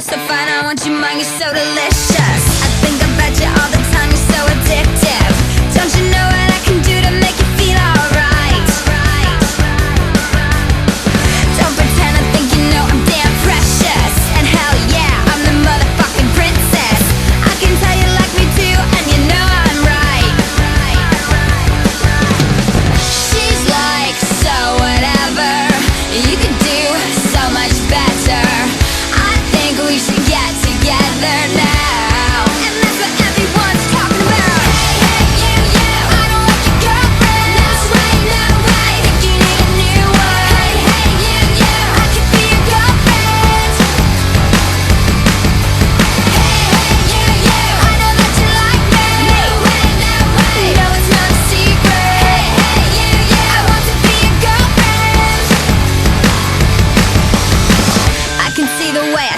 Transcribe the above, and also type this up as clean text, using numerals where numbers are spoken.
so fine, I want you mine, you're so delicious. I think about you all the time, you're so addictive. Don't you know what I can do to make you feel alright? Don't pretend I think you know I'm damn precious. And hell yeah, I'm the motherfucking princess. I can tell you like me too, and you know I'm right. She's like, so whatever, you could do so much better. I think we should get together now, and that's what everyone's talking about. Hey, hey, you, I don't like your girlfriend. That's right, no way, think you need a new one. Hey, you, I could be your girlfriend. Hey, you, I know that you like me. No way, no, it's not a secret. Hey, you, I want to be your girlfriend. I can see the way I